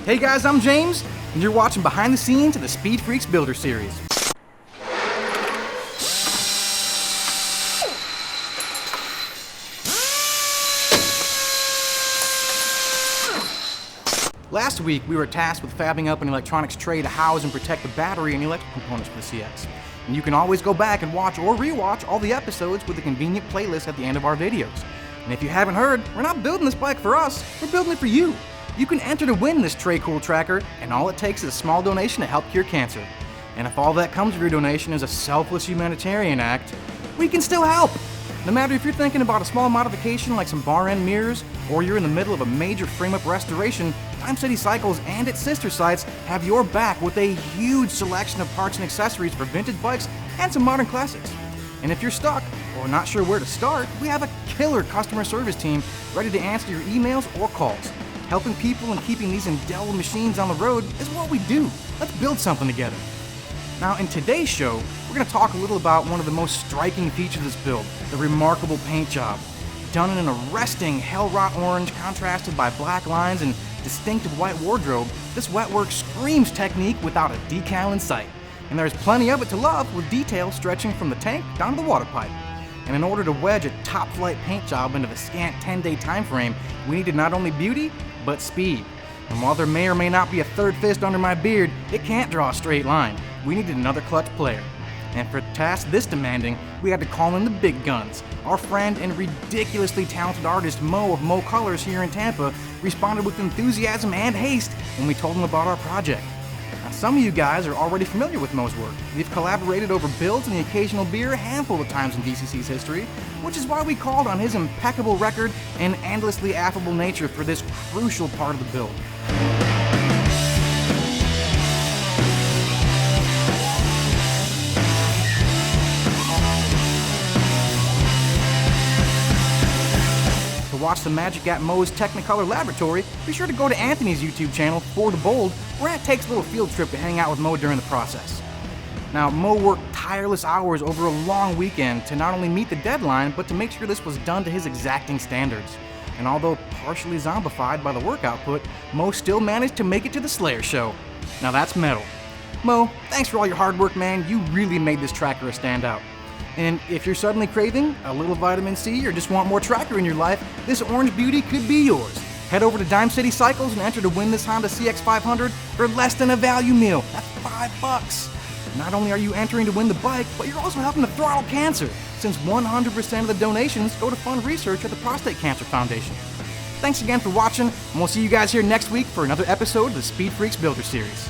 Hey guys, I'm James, and you're watching behind the scenes of the Speed Freaks Builder Series. Last week, we were tasked with fabbing up an electronics tray to house and protect the battery and the electrical components for the CX. And you can always go back and watch or rewatch all the episodes with a convenient playlist at the end of our videos. And if you haven't heard, we're not building this bike for us, we're building it for you. You can enter to win this Tray Cool Tracker, and all it takes is a small donation to help cure cancer. And if all that comes with your donation is a selfless humanitarian act, we can still help! No matter if you're thinking about a small modification like some bar end mirrors, or you're in the middle of a major frame-up restoration, Time City Cycles and its sister sites have your back with a huge selection of parts and accessories for vintage bikes and some modern classics. And if you're stuck, or not sure where to start, we have a killer customer service team ready to answer your emails or calls. Helping people and keeping these indelible machines on the road is what we do. Let's build something together. Now, in today's show, we're going to talk a little about one of the most striking features of this build, the remarkable paint job. Done in an arresting hell rot orange contrasted by black lines and distinctive white wardrobe, this wetwork screams technique without a decal in sight. And there's plenty of it to love, with details stretching from the tank down to the water pipe. And in order to wedge a top-flight paint job into the scant 10-day time frame, we needed not only beauty, but speed. And while there may or may not be a third fist under my beard, it can't draw a straight line. We needed another clutch player. And for a task this demanding, we had to call in the big guns. Our friend and ridiculously talented artist Moe of Moecolors here in Tampa responded with enthusiasm and haste when we told him about our project. Now, some of you guys are already familiar with Moe's work. We've collaborated over builds and the occasional beer a handful of times in DCC's history, which is why we called on his impeccable record and endlessly affable nature for this crucial part of the build. To watch the magic at Moe's Technicolor laboratory, be sure to go to Antony's YouTube channel, For the Bold, where Ant takes a little field trip to hang out with Moe during the process. Now, Moe worked tireless hours over a long weekend to not only meet the deadline, but to make sure this was done to his exacting standards. And although partially zombified by the work output, Moe still managed to make it to the Slayer show. Now that's metal. Moe, thanks for all your hard work, man. You really made this tracker a standout. And if you're suddenly craving a little vitamin C or just want more tracker in your life, this orange beauty could be yours. Head over to Time City Cycles and enter to win this Honda CX500 for less than a value meal. That's $5. Not only are you entering to win the bike, but you're also helping to throttle cancer, since 100% of the donations go to fund research at the Prostate Cancer Foundation. Thanks again for watching, and we'll see you guys here next week for another episode of the Speed Freaks Builder Series.